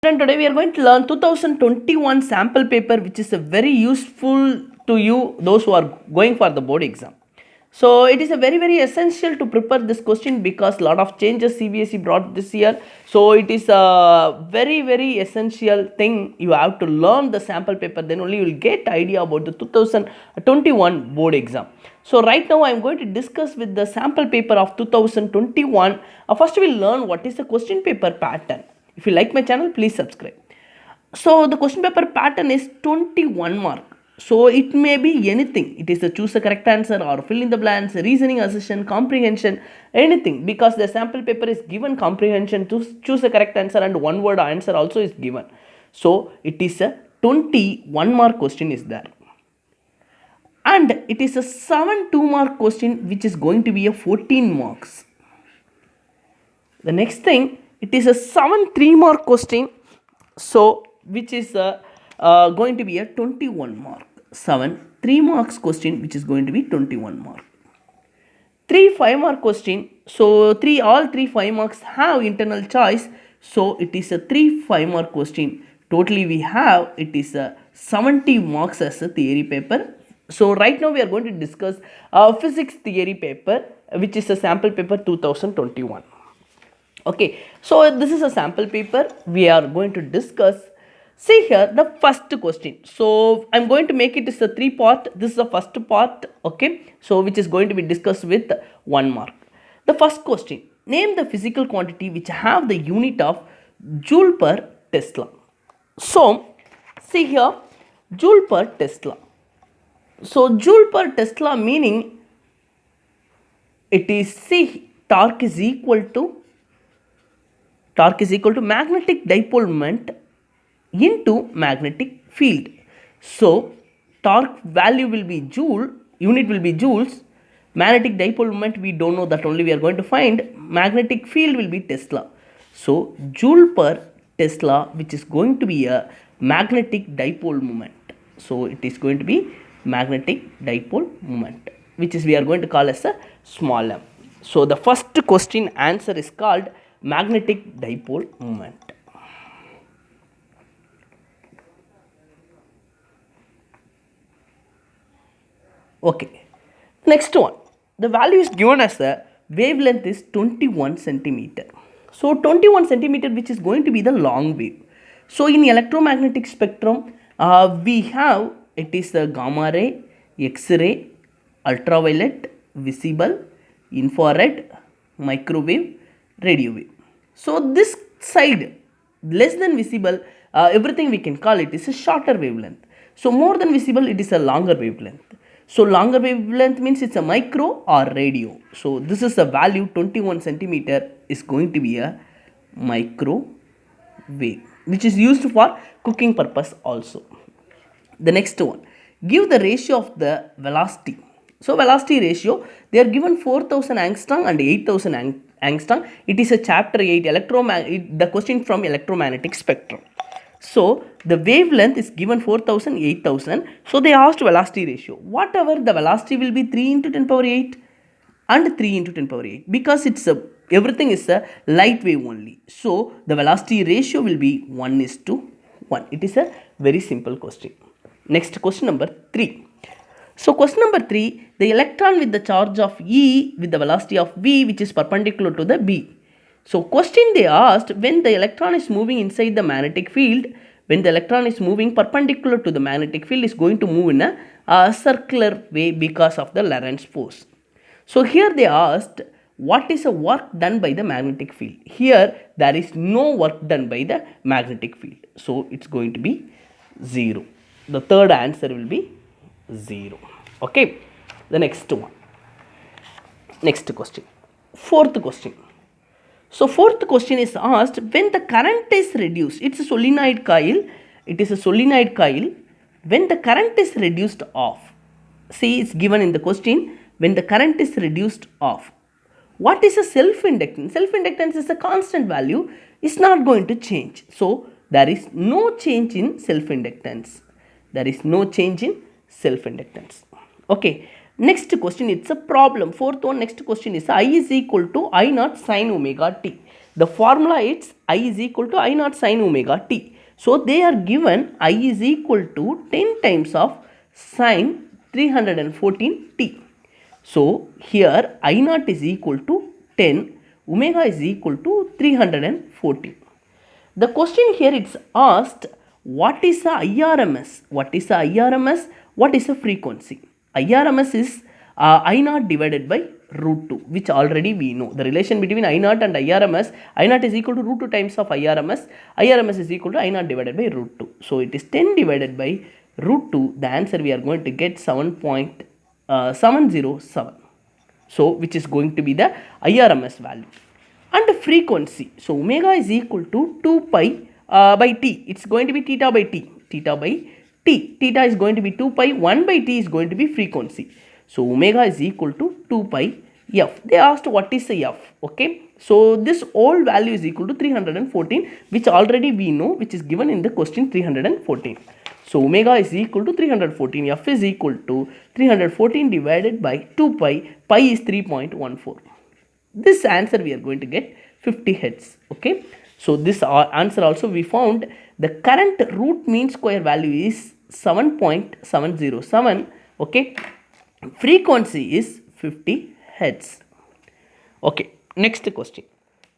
And today we are going to learn 2021 sample paper, which is a very useful to you those who are going for the board exam. So it is a very essential to prepare this question because a lot of changes CBSE brought this year. So it is a very essential thing. You have to learn the sample paper, then only you will get idea about the 2021 board exam. So right now I am going to discuss with the sample paper of 2021. First we will learn what is the question paper pattern. If you like my channel, please subscribe. So the question paper pattern is 21 mark. So it may be anything. It is a choose the correct answer or fill in the blanks, reasoning, assertion, comprehension, anything, because the sample paper is given comprehension to choose the correct answer and one word answer also is given. So it is a 21 mark question is there. And it is a 7 2-mark question which is going to be a 14 marks. The next thing, it is a 7 3-mark question, so which is going to be a 21 mark. 7 3 marks question which is going to be 21 mark. 3 5-mark question, so all 3 5 marks have internal choice, so it is a 3 5-mark question. Totally we have, it is a 70 marks as a theory paper. So right now we are going to discuss physics theory paper, which is a sample paper 2021. Okay, so this is a sample paper we are going to discuss. See here the first question. So I'm going to make it as a 3-part. This is the first part. Okay, so which is going to be discussed with 1 mark. The first question: name the physical quantity which have the unit of joule per Tesla. So see here, joule per Tesla. So joule per Tesla meaning it is, see, torque is equal to magnetic dipole moment into magnetic field. So torque value will be joule, unit will be joules, magnetic dipole moment we don't know, that only we are going to find, magnetic field will be Tesla. So joule per Tesla, which is going to be a magnetic dipole moment. So it is going to be magnetic dipole moment, which is we are going to call as a small m. So the first question answer is called magnetic dipole moment. Okay, next one, the value is given as the wavelength is 21 centimeter. So 21 centimeter, which is going to be the long wave. So in electromagnetic spectrum, we have, it is the gamma ray, X-ray, ultraviolet, visible, infrared, microwave, radio wave. So this side, less than visible, everything we can call it is a shorter wavelength. So more than visible, it is a longer wavelength. So longer wavelength means it's a micro or radio. So this is the value 21 centimeter is going to be a microwave, which is used for cooking purpose also. The next one, give the ratio of the velocity. So velocity ratio, they are given 4000 angstrom and 8000 angstrom. It is a chapter 8 the question from electromagnetic spectrum. So the wavelength is given 4000 8000. So they asked velocity ratio. Whatever the velocity will be 3 into 10 power 8 and 3 into 10 power 8, because it's a everything is a light wave only. So the velocity ratio will be 1:1. It is a very simple question. Next, question number 3. So question number 3, the electron with the charge of E with the velocity of V, which is perpendicular to the B. So question they asked, when the electron is moving inside the magnetic field, when the electron is moving perpendicular to the magnetic field, is going to move in a circular way because of the Lorentz force. So here they asked, what is the work done by the magnetic field? Here there is no work done by the magnetic field. So it's going to be 0. The third answer will be 0. Okay. The next one. Next question. Fourth question. So fourth question is asked, when the current is reduced, it's a solenoid coil. It is a solenoid coil. When the current is reduced off. See, it's given in the question, when the current is reduced off. What is a self-inductance? Self-inductance is a constant value. It's not going to change. So there is no change in self-inductance. There is no change in self-inductance. Okay. Next question, it's a problem. Fourth one, next question is I is equal to I naught sin omega t. The formula is I is equal to I naught sin omega t. So they are given I is equal to 10 times of sin 314 t. So here I naught is equal to 10, omega is equal to 314. The question here it's asked, what is a IRMS? What is a IRMS? What is a frequency? IRMS is I naught divided by root 2, which already we know. The relation between I naught and IRMS, I naught is equal to root 2 times of IRMS, IRMS is equal to I naught divided by root 2. So it is 10 divided by root 2, the answer we are going to get 7.707. So which is going to be the IRMS value. And frequency, so omega is equal to 2 pi by t, it's going to be theta by t, theta by t, theta is going to be 2 pi, 1 by t is going to be frequency. So omega is equal to 2 pi f. They asked what is the f, okay. So this all value is equal to 314, which already we know, which is given in the question 314. So omega is equal to 314, f is equal to 314 divided by 2 pi, pi is 3.14. This answer we are going to get 50 hertz, okay. So this answer also we found the current root mean square value is 7.707, okay. Frequency is 50 hertz. Okay, next question.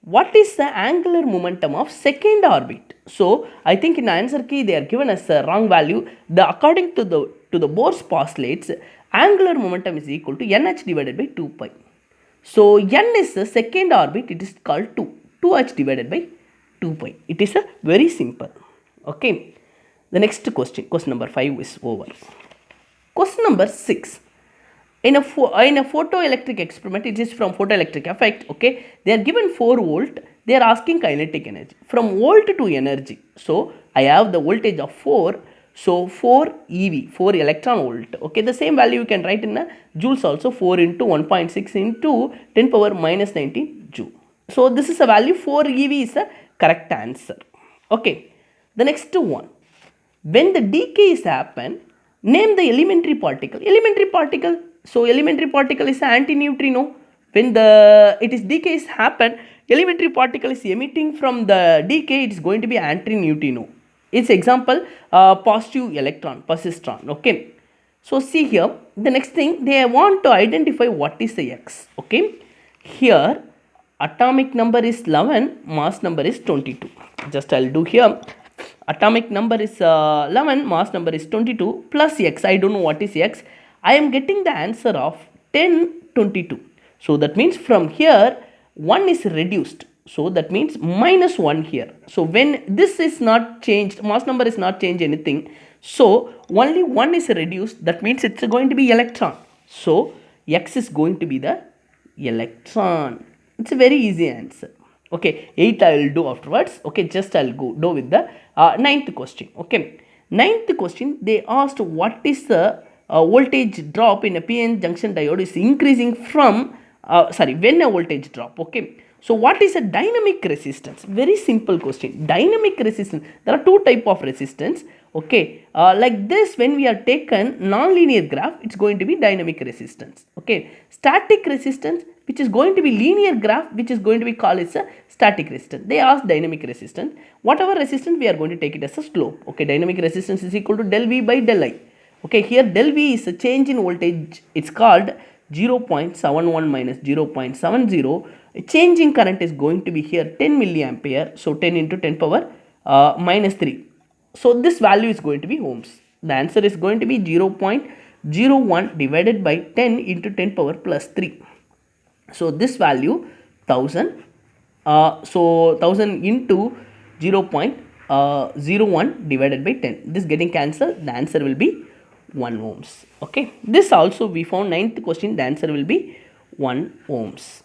What is the angular momentum of second orbit? So I think in the answer key they are given as a wrong value. According to the Bohr's postulates, angular momentum is equal to nh divided by 2 pi. So n is the second orbit, it is called 2h divided by 2 pi. It is a very simple. Okay. The next question, question number 5 is over. Question number 6. In a photoelectric experiment, it is from photoelectric effect, okay. They are given 4 volt, they are asking kinetic energy. From volt to energy, so I have the voltage of 4. So 4 eV, 4 electron volt, okay, the same value you can write in a joules also, 4 into 1.6 into 10 power minus 19 joule. So this is a value, 4 eV is a correct answer, okay. The next one, when the decay is happen, name the elementary particle. Elementary particle, so elementary particle is antineutrino. When it is decay is happen, elementary particle is emitting from the decay, it is going to be antineutrino. Its example, positive electron, positron, okay. So see here, the next thing they want to identify what is the X, okay. Here atomic number is 11, mass number is 22. Just I will do here, atomic number is 11, mass number is 22 plus X, I don't know what is X. I am getting the answer of 10, 22. So that means from here 1 is reduced. So that means minus 1 here. So when this is not changed, mass number is not changed anything. So only 1 is reduced. That means it's going to be electron. So X is going to be the electron. It's a very easy answer. Okay, 8 I will do afterwards. Okay, just I will go do with the 9th question. Okay, 9th question, they asked what is the voltage drop in a PN junction diode is increasing from, when a voltage drop, okay. So what is a dynamic resistance? Very simple question. Dynamic resistance, there are 2 type of resistance, okay. Like this, when we are taken non-linear graph, it's going to be dynamic resistance, okay. Static resistance, which is going to be linear graph, which is going to be called as a static resistance. They ask dynamic resistance. Whatever resistance, we are going to take it as a slope, okay. Dynamic resistance is equal to del V by del I. Okay, here del V is a change in voltage, it's called 0.71 minus 0.70. Change in current is going to be here 10 milliampere, so 10 into 10 power minus 3. So this value is going to be ohms. The answer is going to be 0.01 divided by 10 into 10 power plus 3. So this value 1000, so 1000 into 0.01 divided by 10. This getting cancelled, the answer will be 1 ohms. Okay, this also we found 9th question, the answer will be 1 ohms.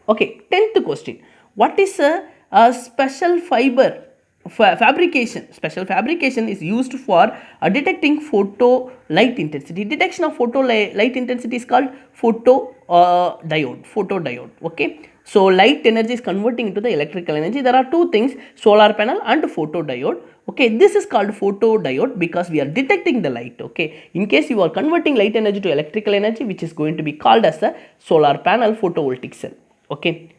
Okay, 10th question, what is a special fiber fabrication? Special fabrication is used for detecting photo light intensity. Detection of photo light intensity is called photodiode, okay. So light energy is converting into the electrical energy. There are 2 things, solar panel and photodiode. Okay, this is called photodiode because we are detecting the light, okay. In case you are converting light energy to electrical energy, which is going to be called as a solar panel photovoltaic cell, okay.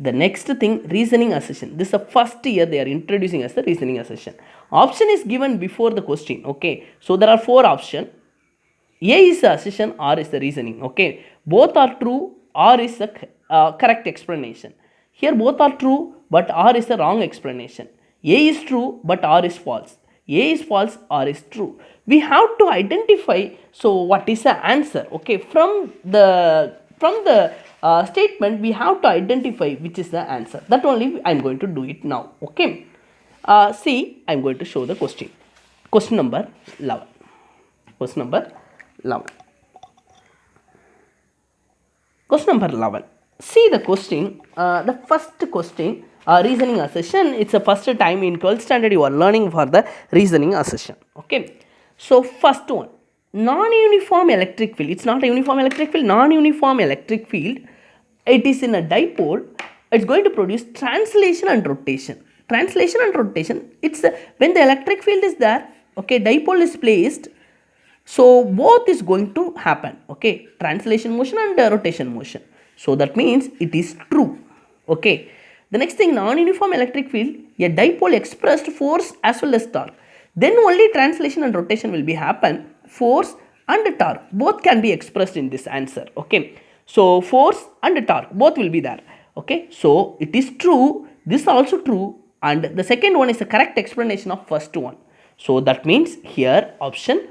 The next thing, reasoning assertion. This is the first year they are introducing as the reasoning assertion. Option is given before the question. Okay, so there are four options. A is the assertion, R is the reasoning. Okay, both are true, R is the correct explanation. Here both are true, but R is the wrong explanation. A is true, but R is false. A is false, R is true. We have to identify, so what is the answer? Okay, from the statement we have to identify which is the answer. That only I am going to do it now. Okay, see, I am going to show the question. Question number 11. Question number 11. Question number 11. See the question, the first question, reasoning assertion. It's the first time in 12th standard you are learning for the reasoning assertion. Okay. So, first one, non-uniform electric field. It's not a uniform electric field, non-uniform electric field. It is in a dipole. It's going to produce translation and rotation. Translation and rotation. It's when the electric field is there, okay, dipole is placed. So, both is going to happen, okay, translation motion and rotation motion. So, that means it is true, okay. The next thing, non-uniform electric field, a dipole expressed force as well as torque. Then only translation and rotation will be happen. Force and torque both can be expressed in this answer, okay. So, force and torque both will be there, okay. So, it is true, this also true, and the second one is the correct explanation of first one. So, that means here option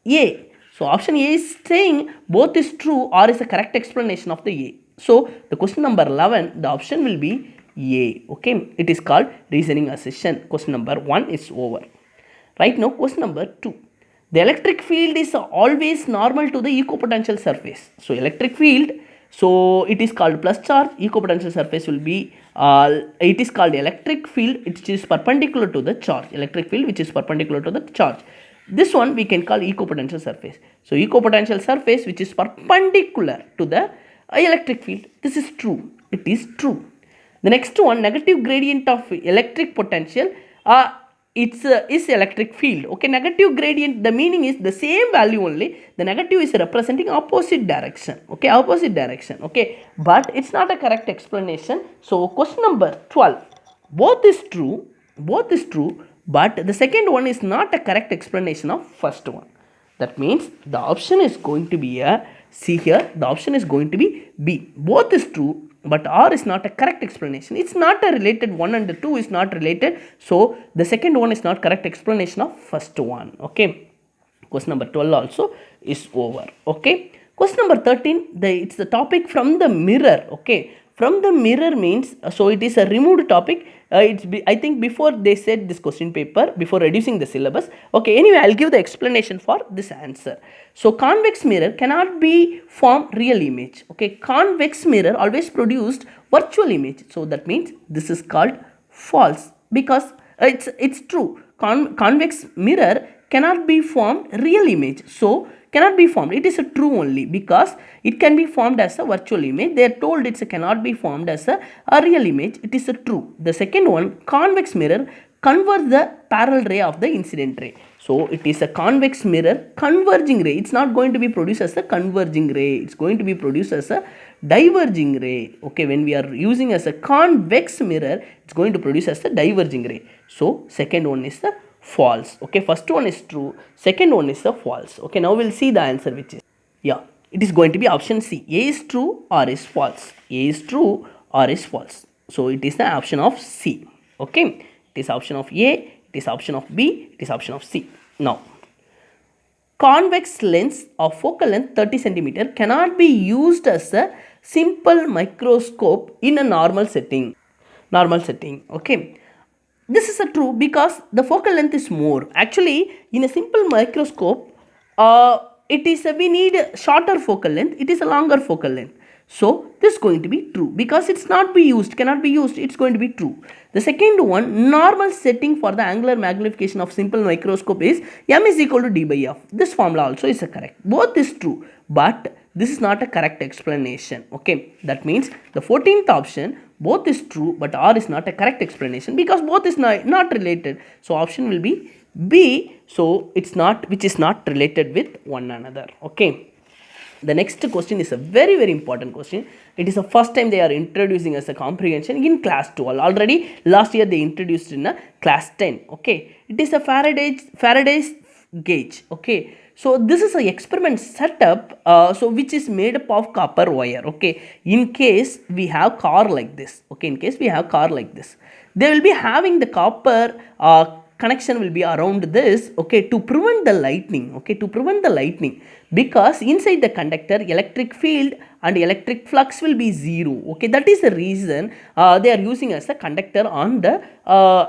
A. So, option A is saying both is true or is the correct explanation of the A. So, the question number 11, the option will be A. Okay, it is called reasoning assertion. Question number 1 is over. Right now, question number 2. The electric field is always normal to the equipotential surface. So, electric field, so it is called plus charge, equipotential surface will be, it is called electric field which is perpendicular to the charge. Electric field which is perpendicular to the charge. This one we can call equipotential surface. So, equipotential surface which is perpendicular to the electric field. This is true. It is true. The next one, negative gradient of electric potential. Is electric field. Okay, negative gradient, the meaning is the same value only. The negative is representing opposite direction. Okay, opposite direction. Okay, but it's not a correct explanation. So, question number 12. Both is true. Both is true. But the second one is not a correct explanation of first one. That means the option is going to be a, see here, the option is going to be B. Both is true, but R is not a correct explanation. It's not a related, 1 and 2 is not related. So, the second one is not correct explanation of first one. Okay. Question number 12 also is over. Okay. Question number 13, it's the topic from the mirror. Okay. From the mirror means, so it is a removed topic. I think before they said this question paper, before reducing the syllabus. Okay, anyway, I'll give the explanation for this answer. So, convex mirror cannot be form real image. Okay, convex mirror always produced virtual image. So, that means this is called false because it's true. Convex mirror cannot be formed real image. So, cannot be formed. It is a true only because it can be formed as a virtual image. They are told it cannot be formed as a real image. It is a true. The second one, convex mirror converts the parallel ray of the incident ray. So, it is a convex mirror converging ray. It's not going to be produced as a converging ray. It's going to be produced as a diverging ray. Okay, when we are using as a convex mirror, it's going to produce as a diverging ray. So, second one is the false. Okay, first one is true, second one is the false. Okay, now we'll see the answer which is, yeah, it is going to be option C. A is true or is false. A is true or is false. So, it is the option of C. Okay, it is option of A, it is option of B, it is option of C. Now, convex lens of focal length 30 centimeter cannot be used as a simple microscope in a normal setting. Normal setting, okay. This is a true because the focal length is more. Actually, in a simple microscope, it is we need a shorter focal length. It is a longer focal length. So, this is going to be true because it's not be used, cannot be used. It's going to be true. The second one, normal setting for the angular magnification of simple microscope is m is equal to d by f. This formula also is correct. Both is true, but this is not a correct explanation. Okay, that means the 14th option, both is true, but R is not a correct explanation because both is not related. So, option will be B. So, it's not, which is not related with one another. Okay. The next question is a very very important question. It is the first time they are introducing as a comprehension in class 12. Already last year they introduced in a class 10. Okay, it is a Faraday's gauge. Okay, so this is a experiment setup, so which is made up of copper wire. Okay, in case we have car like this. Okay, in case we have car like this, they will be having the copper connection will be around this, okay, to prevent the lightning. Okay, to prevent the lightning, because inside the conductor electric field and electric flux will be zero. Okay, that is the reason they are using as a conductor on the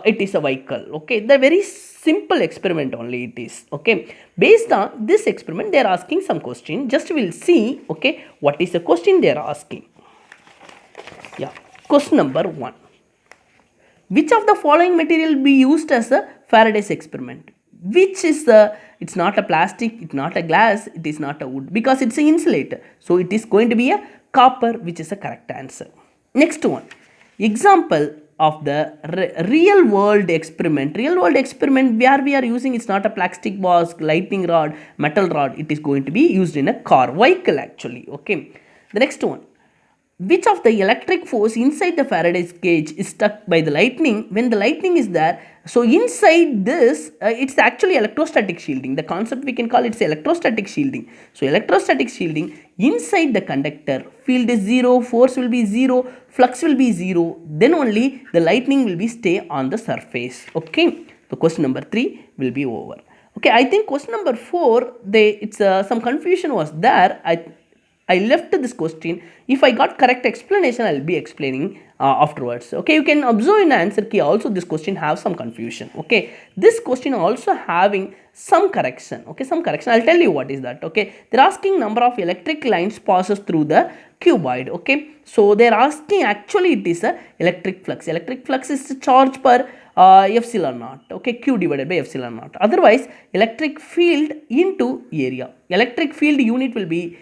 it is a vehicle. Okay, the very simple experiment only it is. Okay, based on this experiment they are asking some question. Just we'll see, okay, what is the question they are asking. Yeah, question number 1. Which of the following material be used as a Faraday's experiment? Which is the, it's not a plastic, it's not a glass, it is not a wood, because it's an insulator. So it is going to be a copper, which is a correct answer. Next one. Example of the real world experiment. Real world experiment where we are using, it's not a plastic box, lightning rod, metal rod. It is going to be used in a car, vehicle actually. Okay. The next one. Which of the electric force inside the Faraday's cage is struck by the lightning when the lightning is there? So inside this, it's actually electrostatic shielding. The concept we can call it electrostatic shielding. So electrostatic shielding, inside the conductor, field is 0, force will be 0, flux will be 0, then only the lightning will be stay on the surface. Okay, so question number 3 will be over. Okay, I think question number 4, some confusion was there. I left this question. If I got correct explanation, I'll be explaining afterwards. Okay, you can observe in the answer key also this question have some confusion. Okay, this question also having some correction. Okay, some correction. I'll tell you what is that. Okay, they're asking number of electric lines passes through the cuboid. Okay, so they're asking actually it is a electric flux. Electric flux is charge per epsilon naught. Okay, q divided by epsilon naught. Otherwise, electric field into area. Electric field unit will be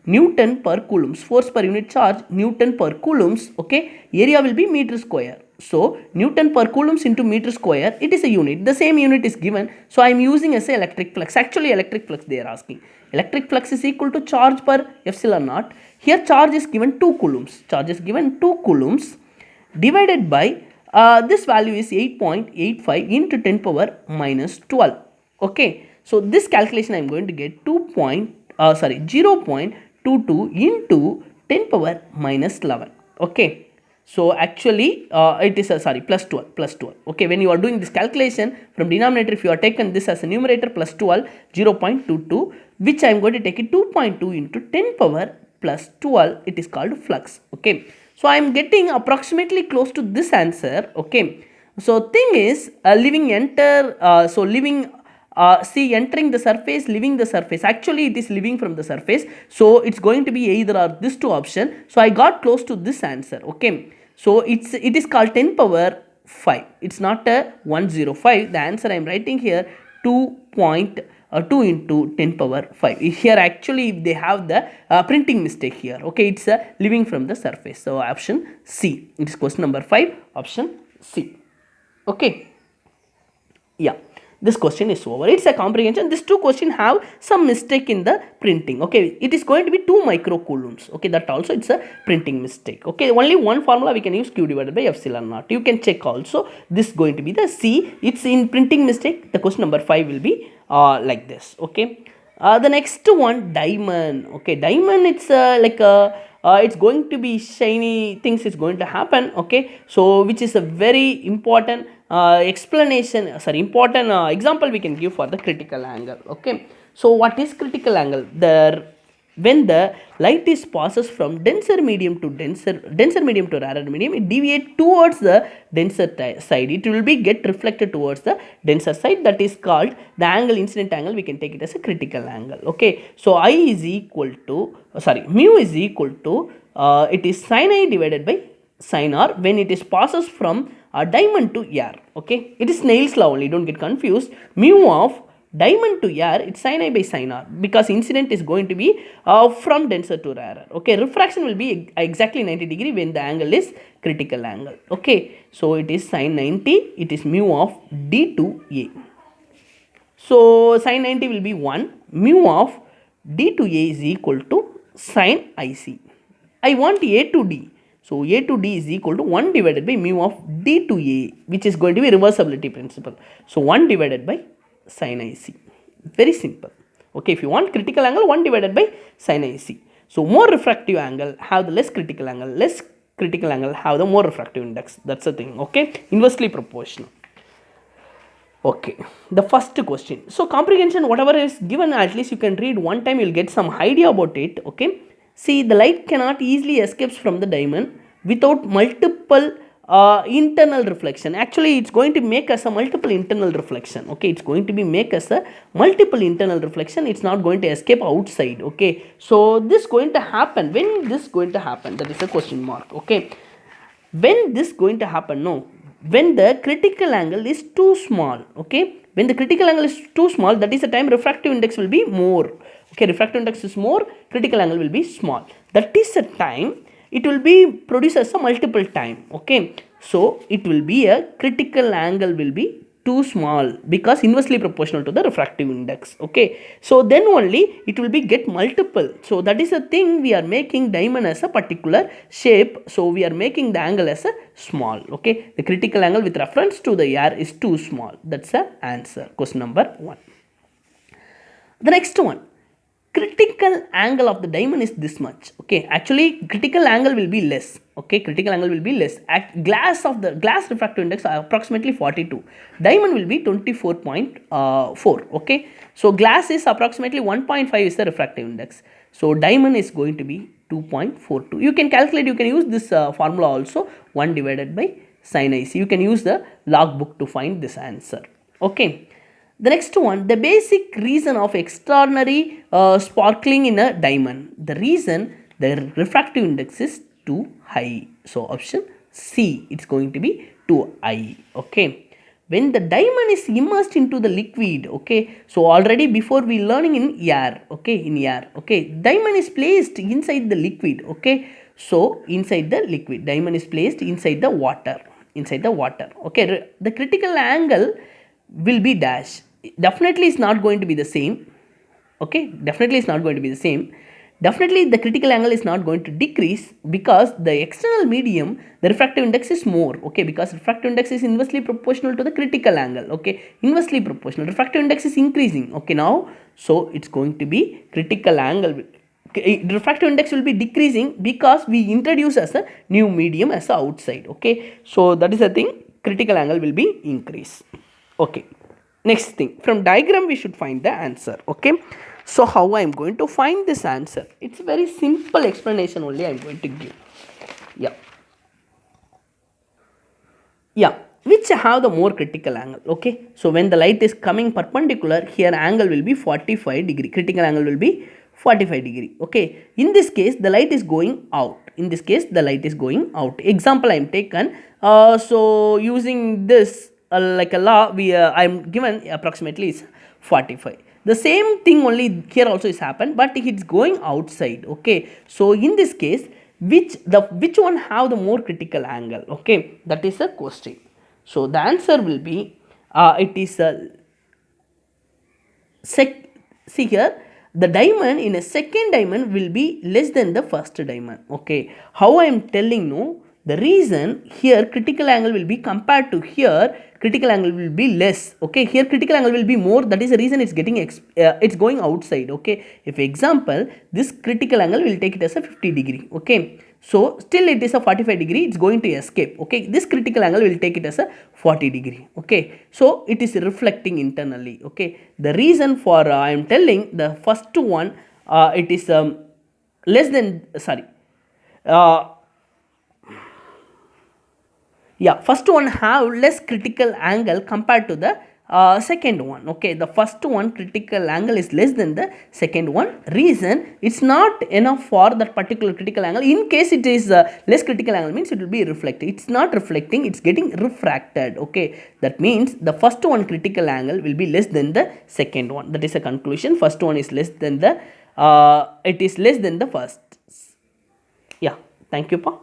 Newton per coulombs. Force per unit charge Newton per coulombs. Okay, area will be meter square. So Newton per coulombs into meter square, it is a unit. The same unit is given. So I am using as a electric flux. Actually electric flux they are asking. Electric flux is equal to charge per epsilon naught. Here charge is given 2 coulombs. Charge is given 2 coulombs divided by this value is 8.85 into 10 power minus 12. Okay, so this calculation I am going to get 0.22 into 10 power minus 11. Okay, so actually it is plus 12. Okay, when you are doing this calculation from denominator, if you are taken this as a numerator plus 12, 0.22, which I am going to take it 2.2 into 10 power plus 12, it is called flux. Okay, so I am getting approximately close to this answer. Okay, so thing is entering the surface, leaving the surface. Actually it is leaving from the surface, so it's going to be either or this two option. So I got close to this answer. Okay, so it is called 10 power 5. It's not a 105. The answer I am writing here 2.2 into 10 power 5. Here actually they have the printing mistake here. Okay, it's leaving from the surface. So option C. It is question number 5, option C. Okay, yeah, this question is over. It's a comprehension. These two questions have some mistake in the printing. Okay, it is going to be 2 microcoulombs. Okay, that also it's a printing mistake. Okay, only one formula we can use, q divided by epsilon naught. You can check also. This is going to be the C. It's in printing mistake. The question number 5 will be like this. Okay, the next one, diamond. Okay, diamond, it's it's going to be shiny things is going to happen. Okay, so which is a very important important example we can give for the critical angle. Okay, so what is critical angle? When the light is passes from denser medium to rarer medium, it deviates towards the denser side. It will be get reflected towards the denser side. That is called the angle, incident angle. We can take it as a critical angle. Okay, so I is equal to mu is equal to it is sin I divided by sin R when it is passes from diamond to air. Okay, it is Snell's law only, don't get confused. Mu of diamond to air, it's sin I by sin R, because incident is going to be from denser to rarer. Okay, refraction will be exactly 90 degree when the angle is critical angle. Okay, so it is sin 90, it is mu of D to A. So sin 90 will be 1, mu of D to A is equal to sin IC. I want A to D. So A to D is equal to 1 divided by mu of D to A, which is going to be reversibility principle. So 1 divided by sin IC. Very simple. Okay, if you want critical angle, 1 divided by sin IC. So more refractive angle have the less critical angle. Less critical angle have the more refractive index. That's the thing. Okay, inversely proportional. Okay, the first question. So comprehension, whatever is given, at least you can read one time, you'll get some idea about it. Okay, see, the light cannot easily escape from the diamond without multiple internal reflection. Actually, it's going to make us a multiple internal reflection. Okay, it's going to be make us a multiple internal reflection. It's not going to escape outside. Okay, so this going to happen. When this going to happen? That is a question mark. Okay, when this going to happen? No, when the critical angle is too small. Okay, when the critical angle is too small, that is the time refractive index will be more. Okay, refractive index is more, critical angle will be small. That is the time it will be produced as a multiple time. Okay, so it will be a critical angle will be too small because inversely proportional to the refractive index. Okay, so then only it will be get multiple. So that is the thing, we are making diamond as a particular shape, so we are making the angle as a small. Okay, the critical angle with reference to the air is too small. That's the answer, question number 1. The next one, critical angle of the diamond is this much. Okay, actually critical angle will be less. Okay, critical angle will be less. At glass refractive index are approximately 42. Diamond will be 24.4. Okay, so glass is approximately 1.5 is the refractive index. So diamond is going to be 2.42. You can calculate. You can use this formula also. 1 divided by sin IC. You can use the log book to find this answer. Okay. The next one, the basic reason of extraordinary sparkling in a diamond. The reason, the refractive index is too high. So option C, it's going to be too high. Okay. When the diamond is immersed into the liquid, okay. So already before we learning in air, okay, in air, okay. Diamond is placed inside the liquid, okay. So inside the liquid, diamond is placed inside the water, okay. The critical angle will be dash. Definitely it's not going to be the same. Okay, definitely it's not going to be the same. Definitely the critical angle is not going to decrease because the external medium, the refractive index is more. Okay, because refractive index is inversely proportional to the critical angle. Okay, inversely proportional. Refractive index is increasing. Okay, now so it's going to be critical angle. Refractive index will be decreasing because we introduce as a new medium as a outside. Okay, so that is the thing. Critical angle will be increase. Okay. Next thing, from diagram we should find the answer. Okay, so how I am going to find this answer? It's very simple explanation only I am going to give. Yeah, which have the more critical angle. Okay, so when the light is coming perpendicular, here angle will be 45 degree. Critical angle will be 45 degree. Okay, in this case the light is going out. In this case the light is going out. Example I am taken. So using this like a law, I am given approximately is 45. The same thing only here also is happened, but it's going outside. Okay, so in this case, which one have the more critical angle? Okay, that is a question. So the answer will be it is a see here, the diamond in a second diamond will be less than the first diamond. Okay, how I am telling no, the reason here critical angle will be compared to here, critical angle will be less. Okay, here critical angle will be more. That is the reason it's getting it's going outside. Okay, if example this critical angle will take it as a 50 degree. Okay, so still it is a 45 degree, it's going to escape. Okay, this critical angle will take it as a 40 degree. Okay, so it is reflecting internally. Okay, the reason for I am telling the first one it is less than first one have less critical angle compared to the second one. Okay, the first one critical angle is less than the second one. Reason, it's not enough for that particular critical angle. In case it is less critical angle means it will be reflected. It's not reflecting, it's getting refracted. Okay, that means the first one critical angle will be less than the second one. That is a conclusion. First one is less than the it is less than the first. Yeah, thank you pa.